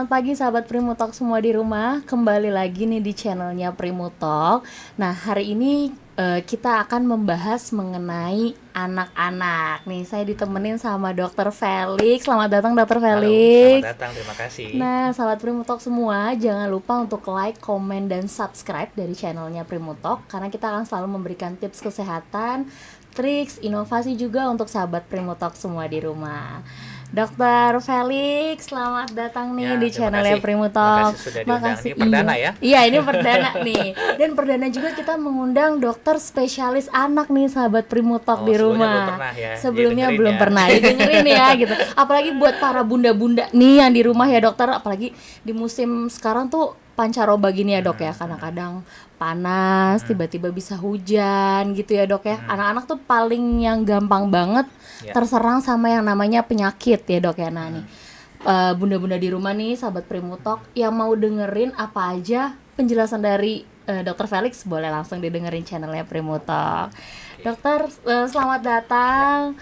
selamat pagi sahabat Primutalk semua di rumah. Kembali lagi nih di channelnya Primutalk. Nah, hari ini kita akan membahas mengenai anak-anak. Nih, saya ditemenin sama Dokter Felix. Selamat datang Dokter Halo, selamat Felix. datang. Terima kasih. Nah, sahabat Primutalk semua, jangan lupa untuk like, komen, dan subscribe dari channelnya Primutalk, karena kita akan selalu memberikan tips kesehatan, triks, inovasi juga untuk sahabat Primutalk semua di rumah. Dokter Felix, selamat datang nih Ya, di terima channelnya kasih. Terima Primutalk. kasih sudah diundang. Makasih. Ini perdana Iya. ya? Iya, ini perdana nih. Dan perdana juga kita mengundang dokter spesialis anak nih sahabat Primutalk Oh, di sebelumnya belum rumah. pernah ya. Sebelumnya Didengerin belum ya. pernah didengerin ya gitu. Apalagi buat para bunda-bunda nih yang di rumah ya dokter, apalagi di musim sekarang tuh pancaroba gini ya dok ya, kadang-kadang panas, tiba-tiba bisa hujan gitu ya dok ya. Anak-anak tuh paling yang gampang banget Ya. terserang sama yang namanya penyakit ya dok ya. Nah nih bunda-bunda di rumah nih sahabat Primutalk yang mau dengerin apa aja penjelasan dari Dokter Felix, boleh langsung didengerin channelnya Primutalk. Dokter, selamat datang.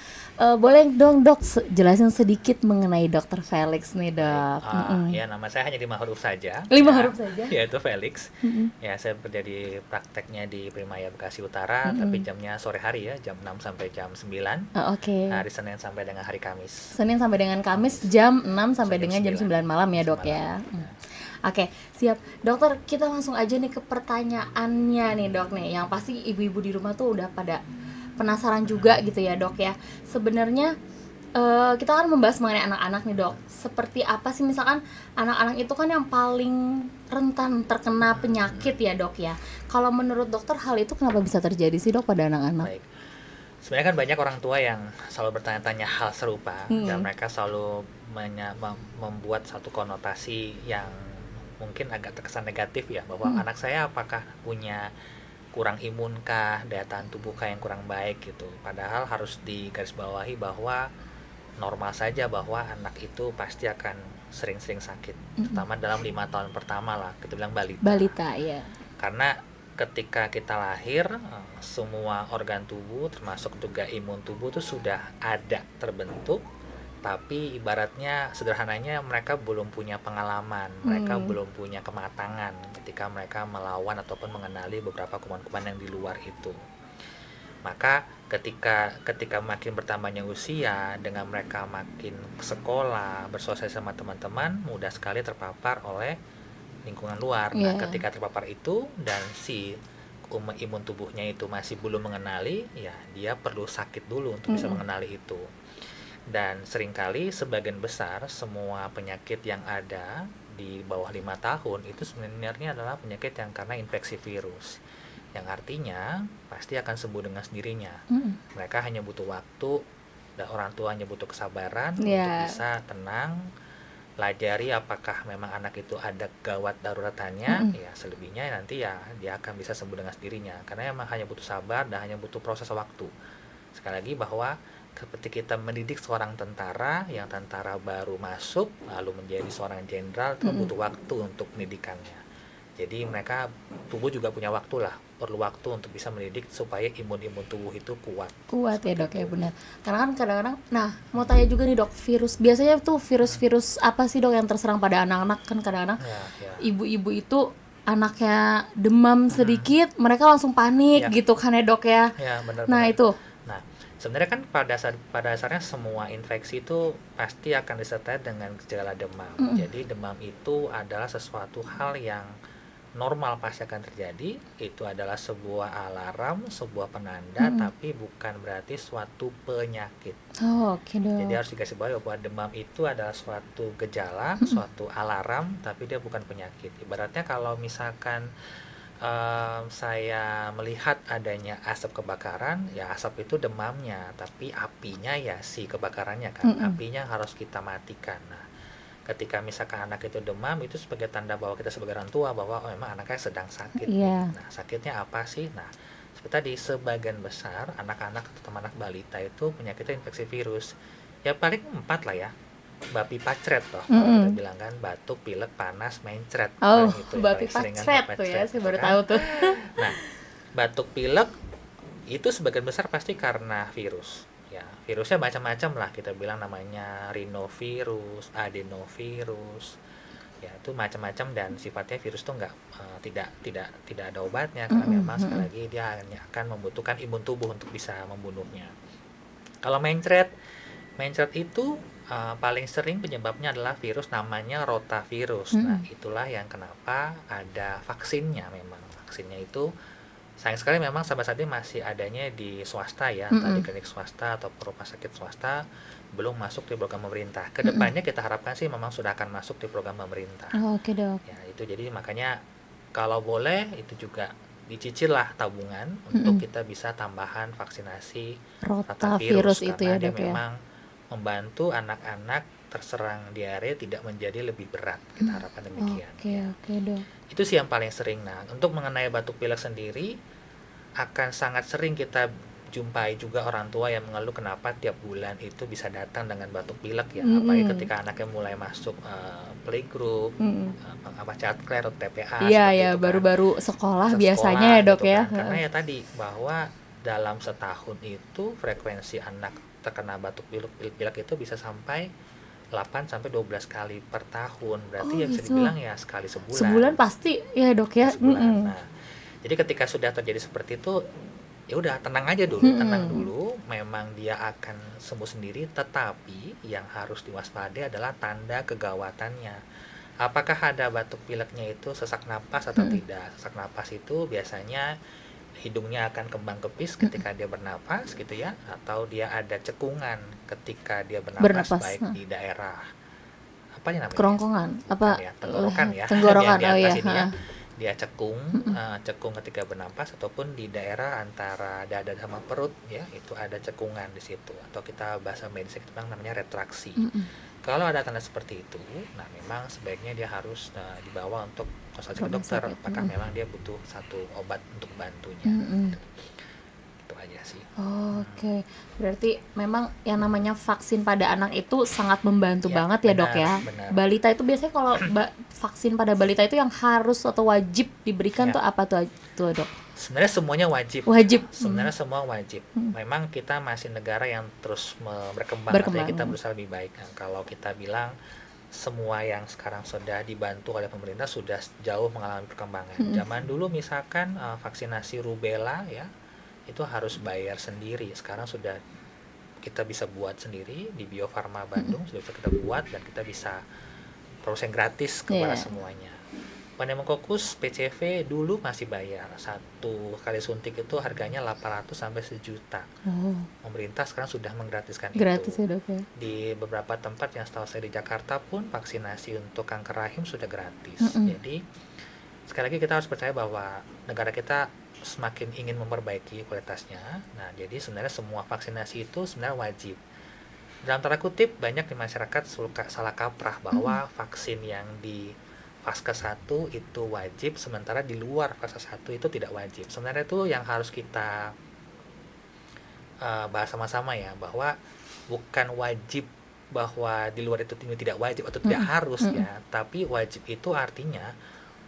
Boleh dong dok jelasin sedikit mengenai Dokter Felix nih dok. Ya, nama saya hanya 5 huruf saja. 5 Ya, huruf saja. yaitu Felix. Ya, saya bekerja di prakteknya di Primaya Bekasi Utara, tapi jamnya sore hari ya, jam 6 sampai jam 9. Oke. Hari Senin sampai dengan hari Kamis. Senin sampai dengan Kamis jam 6 sampai dengan jam 9 9 malam ya dok malam. ya. Oke, siap. Dokter, kita langsung aja nih ke pertanyaannya nih dok nih. Yang pasti ibu-ibu di rumah tuh udah pada penasaran juga gitu ya dok ya. Sebenarnya kita kan membahas mengenai anak-anak nih dok. Seperti apa sih misalkan anak-anak itu kan yang paling rentan terkena penyakit ya dok ya. Kalau menurut dokter hal itu kenapa bisa terjadi sih dok pada anak-anak? Baik. Sebenarnya kan banyak orang tua yang selalu bertanya-tanya hal serupa, dan mereka selalu membuat satu konotasi yang mungkin agak terkesan negatif ya, bahwa anak saya apakah punya kurang imunkah, daya tahan tubuhkah yang kurang baik gitu. Padahal harus digarisbawahi bahwa normal saja bahwa anak itu pasti akan sering-sering sakit, terutama dalam 5 tahun pertama lah, kita bilang balita. Balita ya. Karena ketika kita lahir, semua organ tubuh termasuk juga imun tubuh itu sudah ada terbentuk, tapi ibaratnya sederhananya mereka belum punya pengalaman, mereka belum punya kematangan ketika mereka melawan ataupun mengenali beberapa kuman-kuman yang di luar itu. Maka ketika makin bertambahnya usia, dengan mereka makin sekolah, bersosialisasi sama teman-teman, mudah sekali terpapar oleh lingkungan luar. Nah, ketika terpapar itu dan si imun tubuhnya itu masih belum mengenali, ya dia perlu sakit dulu untuk bisa mengenali itu. Dan seringkali sebagian besar semua penyakit yang ada di bawah 5 tahun itu sebenarnya adalah penyakit yang karena infeksi virus, yang artinya pasti akan sembuh dengan sendirinya. Mereka hanya butuh waktu, dan orang tua hanya butuh kesabaran untuk bisa tenang, pelajari apakah memang anak itu ada gawat daruratannya, ya selebihnya nanti ya dia akan bisa sembuh dengan sendirinya, karena memang hanya butuh sabar dan hanya butuh proses waktu. Sekali lagi bahwa ketika kita mendidik seorang tentara, yang tentara baru masuk lalu menjadi seorang jenderal, itu butuh waktu untuk pendidikannya. Jadi mereka, tubuh juga punya waktu lah, perlu waktu untuk bisa mendidik supaya imun tubuh itu kuat. Kuat ya dok ya, benar. Karena kan kadang-kadang, nah mau tanya juga nih dok, virus biasanya tuh virus apa sih dok yang terserang pada anak-anak? Kan kadang-kadang ibu-ibu itu anaknya demam sedikit, mereka langsung panik gitu kan ya dok ya. Benar. Nah itu. Nah, sebenarnya kan pada dasarnya semua infeksi itu pasti akan disertai dengan gejala demam. Jadi demam itu adalah sesuatu hal yang normal pasti akan terjadi. Itu adalah sebuah alarm, sebuah penanda, tapi bukan berarti suatu penyakit. Oke dok. Jadi harus dikasih bahwa demam itu adalah suatu gejala, suatu alarm, tapi dia bukan penyakit. Ibaratnya kalau misalkan saya melihat adanya asap kebakaran, ya asap itu demamnya, tapi apinya ya si kebakarannya kan, apinya harus kita matikan. Nah, ketika misalkan anak itu demam, itu sebagai tanda bahwa kita sebagai orang tua bahwa memang anaknya sedang sakit. Nah, sakitnya apa sih? Nah, seperti tadi, sebagian besar anak-anak atau anak balita itu penyakitnya infeksi virus. Ya paling 4 lah ya. Babi pacret toh, kita bilang kan, batuk, pilek, panas, mencret. Gitu, babi pacret tuh ya, saya baru tahu tuh. Nah, batuk, pilek itu sebagian besar pasti karena virus. Ya, virusnya macam-macam lah, kita bilang namanya rhinovirus, adenovirus, Ya, itu macam-macam dan sifatnya virus tuh tidak ada obatnya karena memang sekali lagi dia hanya akan membutuhkan imun tubuh untuk bisa membunuhnya. Kalau mencret itu paling sering penyebabnya adalah virus namanya rotavirus. Nah, itulah yang kenapa ada vaksinnya memang. Vaksinnya itu sayang sekali memang sampai saat ini masih adanya di swasta ya, entah di klinik swasta atau rumah sakit swasta, belum masuk di program pemerintah. Kedepannya kita harapkan sih memang sudah akan masuk di program pemerintah. Oke, Dok. Ya, itu jadi makanya kalau boleh itu juga dicicil lah tabungan untuk kita bisa tambahan vaksinasi Rotavirus itu karena ya, dia Dok, ya. memang membantu anak-anak terserang diare tidak menjadi lebih berat. Kita harapkan demikian. Ya. Oke, Dok. Itu sih yang paling sering. Nah, untuk mengenai batuk pilek sendiri akan sangat sering kita jumpai juga orang tua yang mengeluh kenapa tiap bulan itu bisa datang dengan batuk pilek ya, apalagi ketika anaknya mulai masuk playgroup, childcare atau TPA Iya, seperti ya, itu kan. baru-baru sekolah Sekolah biasanya ya, Dok, gitu ya. kan. Karena ya tadi bahwa dalam setahun itu frekuensi anak terkena batuk pilek itu bisa sampai 8 sampai 12 kali per tahun. Berarti ya bisa gitu. dibilang ya sekali sebulan. Sebulan pasti ya, Dok, ya. Sebulan. Nah, jadi ketika sudah terjadi seperti itu, ya udah tenang aja dulu, tenang dulu. Memang dia akan sembuh sendiri, tetapi yang harus diwaspadai adalah tanda kegawatannya. Apakah ada batuk pileknya itu sesak napas atau tidak? Sesak napas itu biasanya hidungnya akan kembang kepis ketika dia bernapas gitu ya, atau dia ada cekungan ketika dia bernapas. Baik di daerah apa namanya? Kerongkongan, apa? Ya, tenggorokan ya. Tenggorokan, di atas iya. ini ya. Dia cekung ketika bernapas ataupun di daerah antara dada sama perut ya, itu ada cekungan di situ, atau kita bahasa medis kita bilang namanya retraksi. Kalau ada tanda seperti itu, nah memang sebaiknya dia harus dibawa untuk konsultasi ke dokter. Apakah memang dia butuh satu obat untuk bantunya? Itu aja sih. Oke, berarti memang yang namanya vaksin pada anak itu sangat membantu banget ya, Dok, ya. Benar. Balita itu biasanya kalau vaksin pada balita itu yang harus atau wajib diberikan tuh apa tuh, Dok? Sebenarnya semuanya wajib. Sebenarnya semua wajib. Memang kita masih negara yang terus berkembang. Artinya kita berusaha lebih baik. Nah, kalau kita bilang semua yang sekarang sudah dibantu oleh pemerintah sudah jauh mengalami perkembangan. Zaman dulu misalkan vaksinasi rubella ya, itu harus bayar sendiri. Sekarang sudah kita bisa buat sendiri di Bio Farma Bandung, sudah bisa kita buat dan kita bisa proses gratis kepada semuanya. Pneumococcus PCV dulu masih bayar, satu kali suntik itu harganya 800 sampai 1 juta. Pemerintah sekarang sudah menggratiskan gratis itu. Ya, Dok, ya. Di beberapa tempat yang setahu saya di Jakarta pun vaksinasi untuk kanker rahim sudah gratis. Jadi sekali lagi kita harus percaya bahwa negara kita semakin ingin memperbaiki kualitasnya. Nah, jadi sebenarnya semua vaksinasi itu sebenarnya wajib. Dalam tanda kutip banyak di masyarakat salah kaprah bahwa vaksin yang di fase 1 itu wajib, sementara di luar fase 1 itu tidak wajib. Sebenarnya itu yang harus kita bahas sama-sama ya, bahwa bukan wajib bahwa di luar itu tidak wajib atau tidak harus ya, tapi wajib itu artinya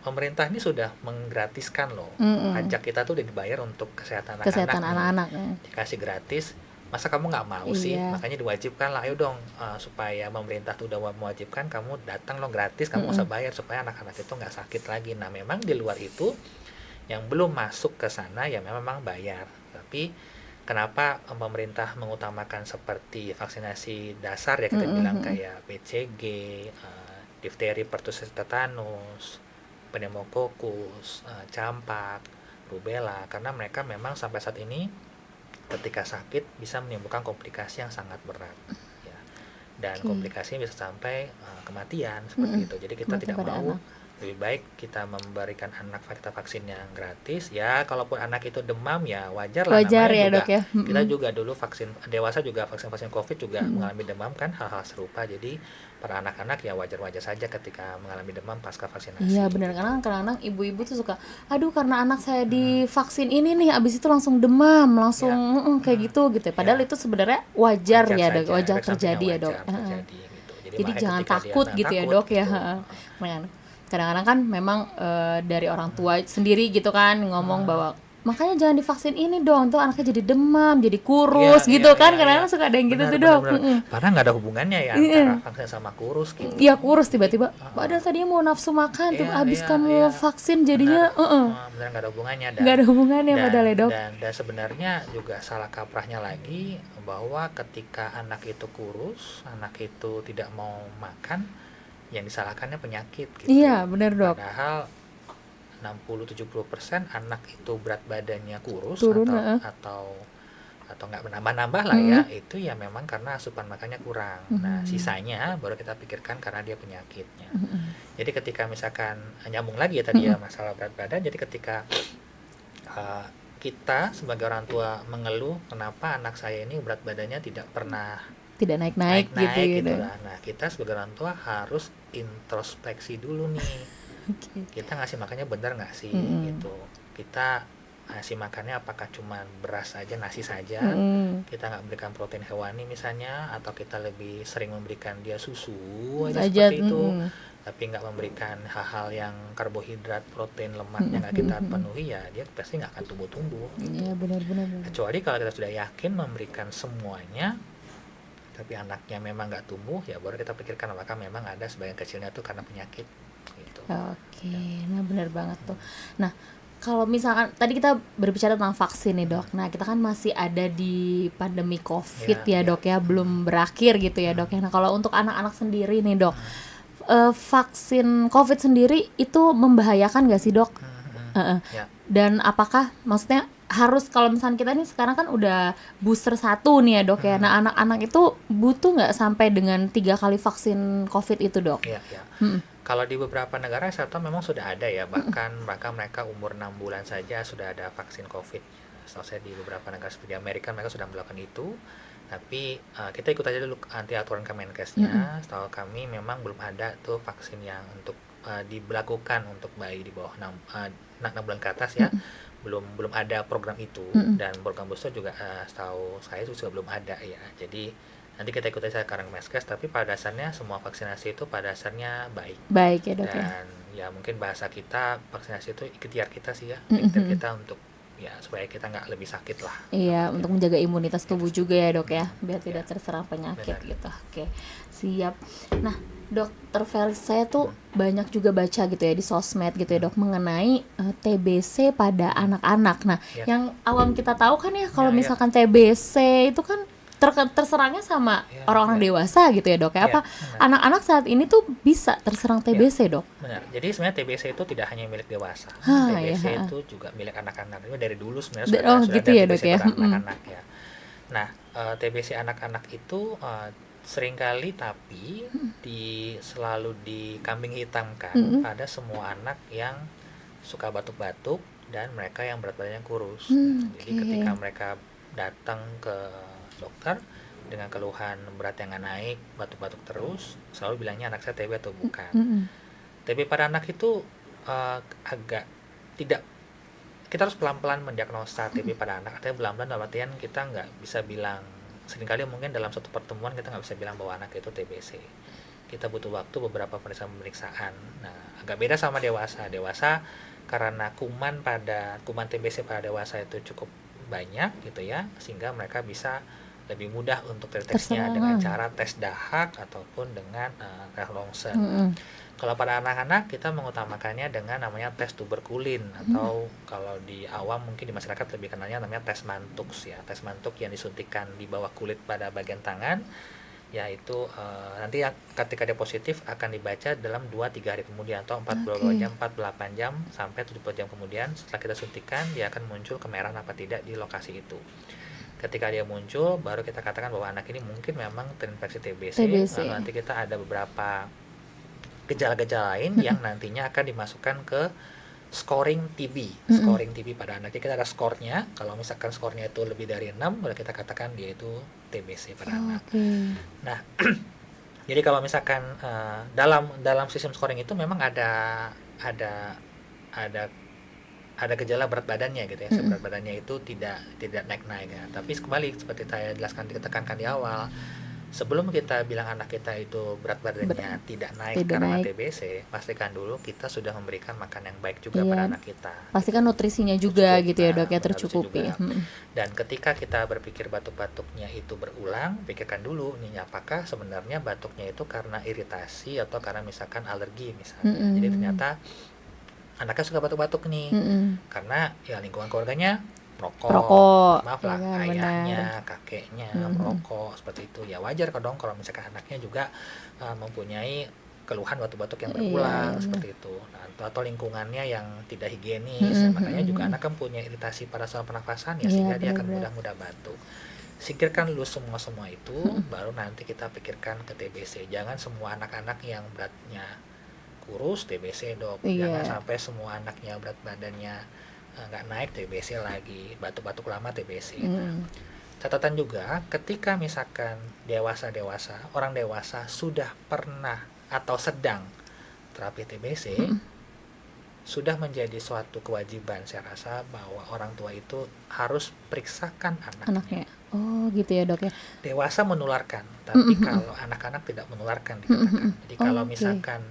pemerintah ini sudah menggratiskan loh. Pajak kita tuh udah dibayar untuk kesehatan anak-anak. Dikasih gratis. Masa kamu nggak mau sih? Makanya diwajibkan lah, ayo dong supaya pemerintah tuh udah mewajibkan, kamu datang lo gratis, kamu nggak usah bayar supaya anak-anak itu nggak sakit lagi. Nah memang di luar itu yang belum masuk ke sana ya memang bayar. Tapi kenapa pemerintah mengutamakan seperti vaksinasi dasar ya, kita bilang kayak BCG, difteri, pertussis, tetanus, pneumococcus, campak, rubella, karena mereka memang sampai saat ini ketika sakit bisa menimbulkan komplikasi yang sangat berat ya. Dan komplikasinya bisa sampai kematian seperti itu. Jadi kita tidak mau, lebih baik kita memberikan anak vaksin yang gratis ya. Kalaupun anak itu demam ya wajar lah, namanya ya, juga, Dok, ya. Kita juga dulu vaksin dewasa juga vaksin COVID juga mengalami demam kan, hal-hal serupa. Jadi para anak-anak ya wajar-wajar saja ketika mengalami demam pasca vaksinasi. Iya benar, karena kadang-kadang ibu-ibu tuh suka, aduh karena anak saya divaksin ini nih, abis itu langsung demam, langsung kayak gitu. Padahal itu sebenarnya wajar ya, Dok, wajar terjadi ya, Dok. Jadi jangan takut gitu ya, Dok, ya. Kadang-kadang kan memang dari orang tua sendiri gitu kan ngomong bahwa makanya jangan divaksin ini dong, tuh anaknya jadi demam, jadi kurus gitu kan, kadang-kadang suka ada yang gitu tuh dok. Padahal nggak ada hubungannya ya antara vaksin sama kurus gitu. Iya kurus tiba-tiba, padahal tadinya mau nafsu makan, tuh abis kamu vaksin jadinya benar nggak ada hubungannya. Nggak ada hubungannya padahal ya dok. Dan sebenarnya juga salah kaprahnya lagi bahwa ketika anak itu kurus, anak itu tidak mau makan, yang disalahkannya penyakit gitu. Iya benar dok. Padahal 60-70% anak itu berat badannya kurus turun, atau nggak menambah-nambah lah ya, itu ya memang karena asupan makannya kurang. Nah sisanya baru kita pikirkan karena dia penyakitnya. Jadi ketika misalkan nyambung lagi ya tadi ya masalah berat badan, jadi ketika kita sebagai orang tua mengeluh kenapa anak saya ini berat badannya tidak pernah naik-naik gitu. Nah kita sebagai orang tua harus introspeksi dulu nih. Kita ngasih makannya benar nggak sih gitu. Kita ngasih makannya apakah cuma beras saja, nasi saja, kita nggak berikan protein hewani misalnya, atau kita lebih sering memberikan dia susu aja seperti itu, tapi nggak memberikan hal-hal yang karbohidrat, protein, lemaknya nggak kita penuhi, ya dia pasti nggak akan tumbuh. Iya benar-benar. Kecuali kalau kita sudah yakin memberikan semuanya tapi anaknya memang nggak tumbuh, ya baru kita pikirkan apakah memang ada sebagian kecilnya tuh karena penyakit gitu. Oke, nah benar banget tuh. Nah kalau misalkan tadi kita berbicara tentang vaksin nih dok, nah kita kan masih ada di pandemi COVID ya dok ya, belum berakhir gitu ya dok ya. Nah kalau untuk anak-anak sendiri nih dok, vaksin COVID sendiri itu membahayakan nggak sih dok? Dan apakah maksudnya harus, kalau misalnya kita nih sekarang kan udah booster 1 nih ya dok ya, nah anak-anak itu butuh nggak sampai dengan 3 kali vaksin COVID itu dok? Kalau di beberapa negara saya tahu memang sudah ada ya, bahkan mereka umur 6 bulan saja sudah ada vaksin COVID. Setahu saya di beberapa negara seperti Amerika mereka sudah melakukan itu. Tapi kita ikut aja dulu nanti aturan Kemenkesnya. Setahu kami memang belum ada tuh vaksin yang untuk diberlakukan untuk bayi di bawah 6 bulan ke atas ya. Belum ada program itu, dan program booster juga setahu saya juga belum ada ya. Jadi nanti kita ikuti sekarang Kemenkes, tapi pada dasarnya semua vaksinasi itu pada dasarnya baik ya dok. Dan ya mungkin bahasa kita vaksinasi itu ikhtiar kita sih ya, ikhtiar kita untuk ya supaya kita nggak lebih sakit lah. Iya, untuk menjaga imunitas tubuh juga ya dok ya, biar tidak terserang penyakit gitu. Oke, siap. Nah dokter Felix, saya tuh banyak juga baca gitu ya di sosmed gitu ya dok, mengenai TBC pada anak-anak. Nah yang awam kita tahu kan ya kalau misalkan TBC itu kan terserangnya sama orang-orang dewasa gitu ya dok ya. Apa anak-anak saat ini tuh bisa terserang TBC dok? Benar. Jadi sebenarnya TBC itu tidak hanya milik dewasa. TBC itu juga milik anak-anak. Ini dari dulu sebenarnya sudah gitu ada ya, TBC dok, ya? pada anak-anak ya. Nah TBC anak-anak itu seringkali tapi selalu dikambing hitamkan pada semua anak yang suka batuk-batuk dan mereka yang berat badannya kurus. Jadi ketika mereka datang ke dokter dengan keluhan berat yang nggak naik, batuk-batuk terus, selalu bilangnya anak saya TB atau bukan. TB pada anak itu agak tidak, kita harus pelan-pelan mendiagnosa TB pada anak. Artinya pelan-pelan dalam artian kita nggak bisa bilang, seringkali mungkin dalam satu pertemuan kita nggak bisa bilang bahwa anak itu TBC. Kita butuh waktu beberapa pemeriksaan. Nah agak beda sama dewasa. Dewasa karena kuman TBC pada dewasa itu cukup banyak gitu ya, sehingga mereka bisa lebih mudah untuk deteksinya dengan cara tes dahak ataupun dengan Rongsen. Kalau pada anak-anak kita mengutamakannya dengan namanya tes tuberkulin, atau kalau di awam mungkin di masyarakat lebih kenalnya namanya tes Mantoux ya. Tes Mantoux yang disuntikan di bawah kulit pada bagian tangan, yaitu nanti ketika dia positif akan dibaca dalam 2-3 hari kemudian, atau 42 jam, 48 jam sampai 70 jam kemudian setelah kita suntikan dia akan muncul kemerahan apa tidak di lokasi itu. Ketika dia muncul baru kita katakan bahwa anak ini mungkin memang terinfeksi TBC. Lalu nanti kita ada beberapa gejala-gejala lain yang nantinya akan dimasukkan ke scoring TB. Scoring TB pada anak kita ada skornya. Kalau misalkan skornya itu lebih dari 6, boleh kita katakan dia itu TBC pada anak. Nah, jadi kalau misalkan dalam sistem scoring itu memang ada gejala berat badannya gitu ya. Berat badannya itu tidak naik-naik ya. Tapi kembali seperti saya jelaskan, ditekankan di awal, sebelum kita bilang anak kita itu berat badannya tidak naik tidak karena naik. TBC, pastikan dulu kita sudah memberikan makan yang baik juga Iya, pada anak kita. pastikan nutrisinya juga Tercukup. gitu ya Nah, dok ya, benar, tercukupi. juga. Dan ketika kita berpikir batuk-batuknya itu berulang, pikirkan dulu nih apakah sebenarnya batuknya itu karena iritasi atau karena misalkan alergi misalnya. Jadi ternyata anaknya suka batuk-batuk nih karena ya lingkungan keluarganya Perokok, maaf ya lah, kan, ayahnya, kakeknya merokok seperti itu. Ya wajar dong kalau misalkan anaknya juga mempunyai keluhan batuk-batuk yang berulang seperti itu. Nah, atau lingkungannya yang tidak higienis, makanya juga anak kan punya iritasi pada saluran pernafasan ya, sehingga dia akan mudah-mudah batuk. Singkirkan dulu semua itu, baru nanti kita pikirkan ke TBC. Jangan semua anak-anak yang beratnya kurus TBC dok, jangan sampai semua anaknya berat badannya nggak naik TBC lagi, batuk-batuk lama TBC. Catatan juga ketika misalkan orang dewasa sudah pernah atau sedang terapi TBC, sudah menjadi suatu kewajiban saya rasa bahwa orang tua itu harus periksakan anaknya. Oh gitu ya dok ya. Dewasa menularkan, tapi kalau anak-anak tidak menularkan dikatakan. Jadi kalau misalkan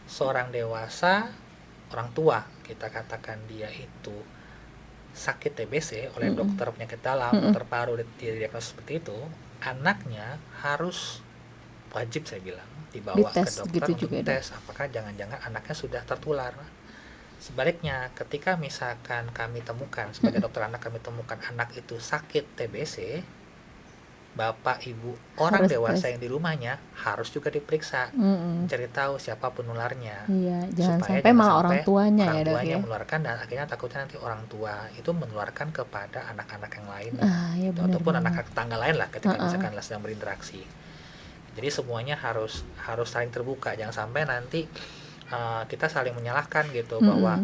seorang dewasa, orang tua kita katakan dia itu sakit TBC oleh dokter penyakit dalam, dokter paru didiagnosis seperti itu, anaknya harus wajib saya bilang dibawa ke dokter untuk tes apakah jangan-jangan anaknya sudah tertular. Sebaliknya, ketika misalkan kami temukan sebagai dokter anak, kami temukan anak itu sakit TBC, bapak ibu orang dewasa yang di rumahnya harus juga diperiksa, mencari tahu siapa penularnya. Jangan sampai malah orang tuanya menularkan, dan akhirnya takutnya nanti orang tua itu menularkan kepada anak-anak yang lain, ataupun anak tetangga lain lah ketika misalkan sedang berinteraksi. Jadi semuanya harus saling terbuka, jangan sampai nanti kita saling menyalahkan gitu, bahwa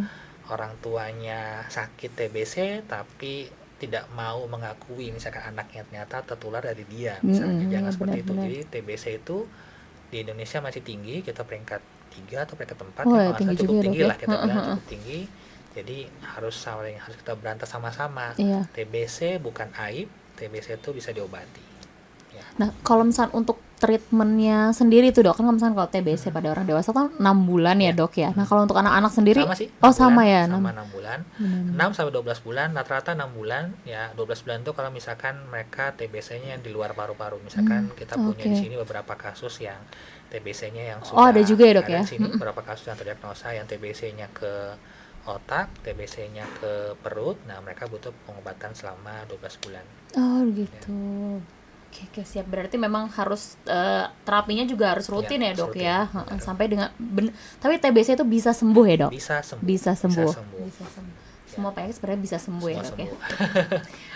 orang tuanya sakit TBC tapi tidak mau mengakui misalkan anaknya ternyata tertular dari dia misalnya. Jangan seperti itu. Jadi TBC itu di Indonesia masih tinggi, kita peringkat 3 atau peringkat 4 cukup tinggi lah, kita bilang cukup tinggi. Jadi harus kita berantas sama-sama. TBC bukan aib, TBC itu bisa diobati. Nah kalau misalnya untuk treatmentnya sendiri tuh dok, kan misalnya kalau TBC pada orang dewasa kan 6 bulan ya dok ya. Nah kalau untuk anak-anak sendiri sama sih, sama ya, sama 6 bulan. 6 sampai 12 bulan, rata-rata 6 bulan ya. 12 bulan itu kalau misalkan mereka TBC-nya di luar paru-paru, misalkan kita punya di sini beberapa kasus yang TBC-nya yang sudah ada juga ya dok ya. Di sini beberapa kasus yang terdiagnosa yang TBC-nya ke otak, TBC-nya ke perut. Nah mereka butuh pengobatan selama 12 bulan. Oh gitu. Oke, siap. Berarti memang harus terapinya juga harus rutin ya dok ya. Sampai dengan tapi TBC itu bisa sembuh ya dok? Bisa sembuh. Semua penyakit sebenarnya bisa sembuh ya dok ya.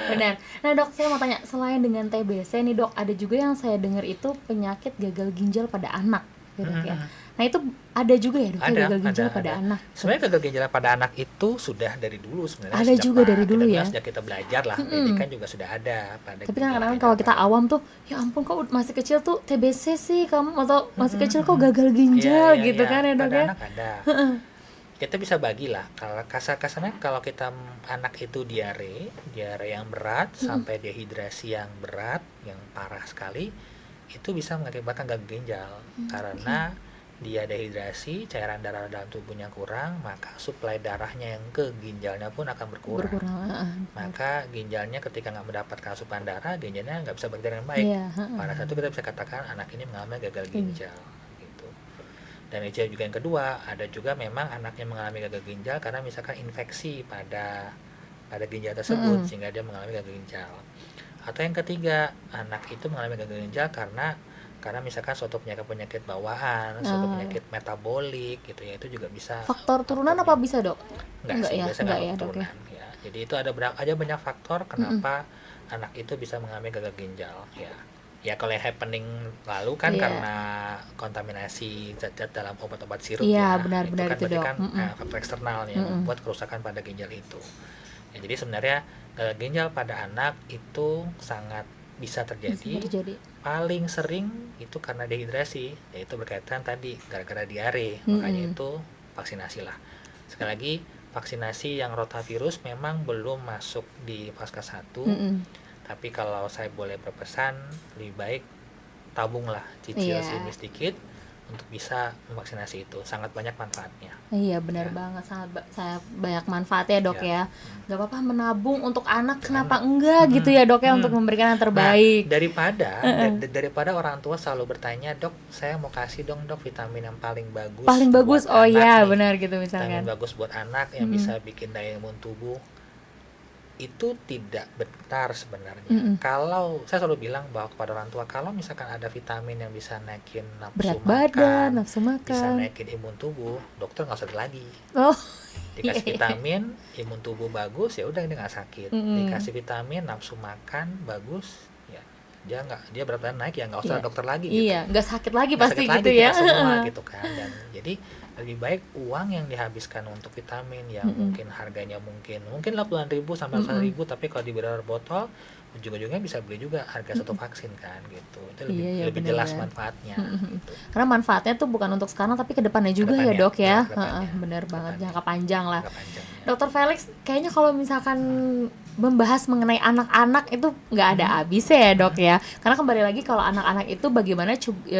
Benar. Nah dok, saya mau tanya, selain dengan TBC nih dok, ada juga yang saya dengar itu penyakit gagal ginjal pada anak ya dok ya. Nah itu ada juga ya dok, gagal ginjal pada anak. Sebenarnya gagal ginjal pada anak itu sudah dari dulu sebenarnya. Ada juga dari dulu ya. Sejak kita belajar lah, pendidikan juga sudah ada. Tapi kan kadang-kadang kalau kita awam tuh, ya ampun kok masih kecil tuh TBC sih kamu, atau masih kecil kok gagal ginjal gitu kan ya dok ya. Anak ada. Kita bisa bagilah, kalau kasar-kasarnya kalau kita anak itu diare yang berat sampai dehidrasi yang berat, yang parah sekali, itu bisa mengakibatkan gagal ginjal karena dia dehidrasi, cairan darah dalam tubuhnya kurang, maka suplai darahnya yang ke ginjalnya pun akan berkurang. Maka ginjalnya ketika nggak mendapatkan asupan darah, ginjalnya nggak bisa bekerja dengan baik. Pada saat itu kita bisa katakan anak ini mengalami gagal ginjal. Gitu. Dan itu juga yang kedua, ada juga memang anak yang mengalami gagal ginjal karena misalkan infeksi pada ginjal tersebut sehingga dia mengalami gagal ginjal. Atau yang ketiga, anak itu mengalami gagal ginjal karena misalkan suatu penyakit bawaan, suatu penyakit metabolik gitu ya, itu juga bisa. Faktor turunan apa bisa dok? Enggak sih, biasanya enggak turunan ya. Jadi itu ada banyak faktor kenapa anak itu bisa mengalami gagal ginjal ya. Ya kalau yang happening lalu kan karena kontaminasi zat-zat dalam obat-obat sirup benar itu kan itu berarti dok. kan faktor eksternal yang membuat kerusakan pada ginjal itu. Ya, jadi sebenarnya gagal ginjal pada anak itu sangat bisa terjadi. Paling sering itu karena dehidrasi, yaitu berkaitan tadi gara-gara diare, makanya itu vaksinasi lah. Sekali lagi, vaksinasi yang rotavirus memang belum masuk di fase 1, tapi kalau saya boleh berpesan, lebih baik tabunglah, cicil Iya. sedikit untuk bisa memvaksinasi itu. Sangat banyak manfaatnya. Iya benar Ya. banget, saya banyak manfaatnya dok Ya. ya. Gak apa-apa menabung untuk anak, Untuk kenapa anak. enggak gitu ya dok ya, untuk memberikan yang Nah, terbaik. daripada orang tua selalu bertanya, dok, saya mau kasih dong dok vitamin yang paling bagus. Paling bagus, buat oh anak ya nih. benar gitu Vitamin misalkan. bagus buat anak yang bisa bikin daya imun tubuh. Itu tidak benar sebenarnya. Kalau saya selalu bilang bahwa kepada orang tua, kalau misalkan ada vitamin yang bisa naikin nafsu Berat makan, badan, nafsu bisa makan. naikin imun tubuh, dokter nggak usah lagi. Oh Dikasih vitamin, imun tubuh bagus, ya udah, ini nggak sakit. Dikasih vitamin, nafsu makan bagus, ya dia berat badan naik, ya nggak usah Iya. dokter lagi gitu. Iya, nggak sakit lagi Nggak pasti sakit gitu lagi ya. kita semua gitu kan. Dan jadi lebih baik uang yang dihabiskan untuk vitamin yang mungkin harganya mungkin 80.000 sampai 100.000, tapi kalau diberi botol ujung-ujungnya bisa beli juga harga satu vaksin kan gitu. Itu lebih Iya, jelas benar. manfaatnya gitu. Karena manfaatnya tuh bukan untuk sekarang tapi ke depannya juga ya Kedepannya, dok ya. kedepannya. Bener banget, Kedepannya. jangka panjang lah. Jangka panjangnya. Dokter Felix, kayaknya kalau misalkan membahas mengenai anak-anak itu nggak ada habisnya ya dok ya. Karena kembali lagi kalau anak-anak itu bagaimana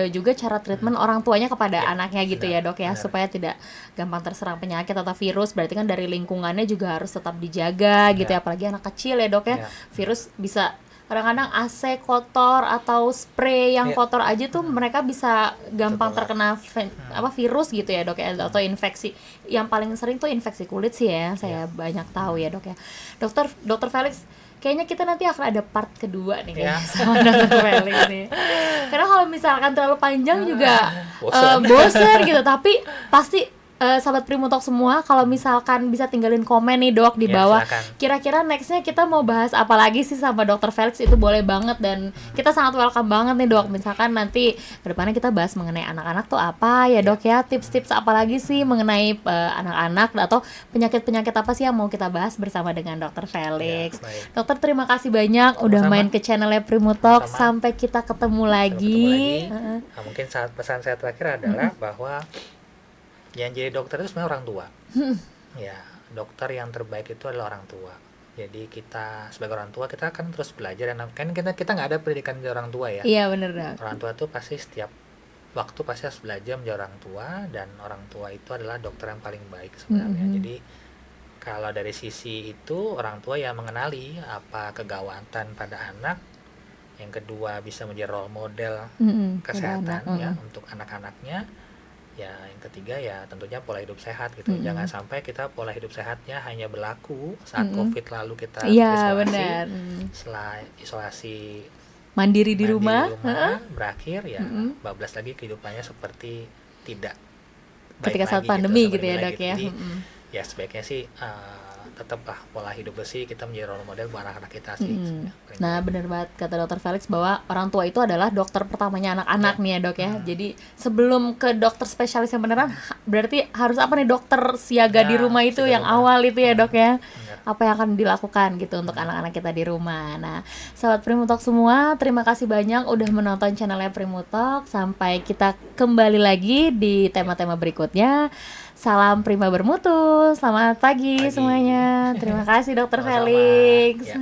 juga cara treatment orang tuanya kepada Ya, anaknya gitu benar, ya dok ya, benar. supaya tidak gampang terserang penyakit atau virus. Berarti kan dari lingkungannya juga harus tetap dijaga gitu ya, apalagi anak kecil ya dok ya. Ya. Virus bisa kadang-kadang AC kotor atau spray yang Ya. kotor aja tuh mereka bisa gampang Tertular. terkena virus gitu ya dok ya, atau infeksi. Yang paling sering tuh infeksi kulit sih ya, saya banyak tahu ya dok ya. Dokter Felix, kayaknya kita nanti akan ada part kedua nih kayaknya sama Dokter Felix nih. Karena kalau misalkan terlalu panjang juga bosen gitu, tapi pasti sahabat Primutalk semua, kalau misalkan bisa tinggalin komen nih dok di Ya, bawah. silakan. Kira-kira nextnya kita mau bahas apa lagi sih sama Dokter Felix, itu boleh banget, dan kita sangat welcome banget nih dok. Misalkan nanti kedepannya kita bahas mengenai anak-anak tuh apa ya dok ya, tips-tips apa lagi sih mengenai anak-anak, atau penyakit-penyakit apa sih yang mau kita bahas bersama dengan Dokter Felix. Ya, baik. Dokter, terima kasih banyak udah Sama-sama. main ke channelnya Primutalk. Sama-sama. Sampai kita ketemu Sampai lagi. ketemu lagi. Nah, mungkin pesan saya terakhir adalah bahwa yang jadi dokter itu sebenarnya orang tua. Ya, dokter yang terbaik itu adalah orang tua. Jadi kita sebagai orang tua, kita akan terus belajar, dan kan kita nggak ada pendidikan dari orang tua ya. Iya bener dok. Orang tua tuh pasti setiap waktu pasti harus belajar menjadi orang tua, dan orang tua itu adalah dokter yang paling baik sebenarnya. Jadi kalau dari sisi itu, orang tua yang mengenali apa kegawatan pada anak, yang kedua bisa menjadi role model kesehatan ya untuk anak-anaknya. Ya, yang ketiga ya tentunya pola hidup sehat gitu. Jangan sampai kita pola hidup sehatnya hanya berlaku saat COVID lalu kita Iya isolasi. benar. Setelah isolasi Mandiri di mandi rumah. berakhir, ya bablas lagi kehidupannya seperti tidak baik Ketika saat lagi pandemi gitu gitu ya lagi. dok ya. Jadi ya sebaiknya sih tetaplah pola hidup bersih, kita menjadi role model buat anak-anak kita sih. Nah benar banget kata Dokter Felix bahwa orang tua itu adalah dokter pertamanya anak-anak nih ya dok ya. Jadi sebelum ke dokter spesialis yang beneran, berarti harus apa nih, dokter siaga di rumah itu siaga yang rumah. awal itu ya dok ya. Benar. Apa yang akan dilakukan gitu untuk anak-anak kita di rumah. Nah, sahabat Primutalk semua, terima kasih banyak udah menonton channelnya Primutalk. Sampai kita kembali lagi di tema-tema berikutnya. Salam Prima bermutu. Selamat pagi semuanya. Terima kasih Dokter Sama-sama. Felix. Ya.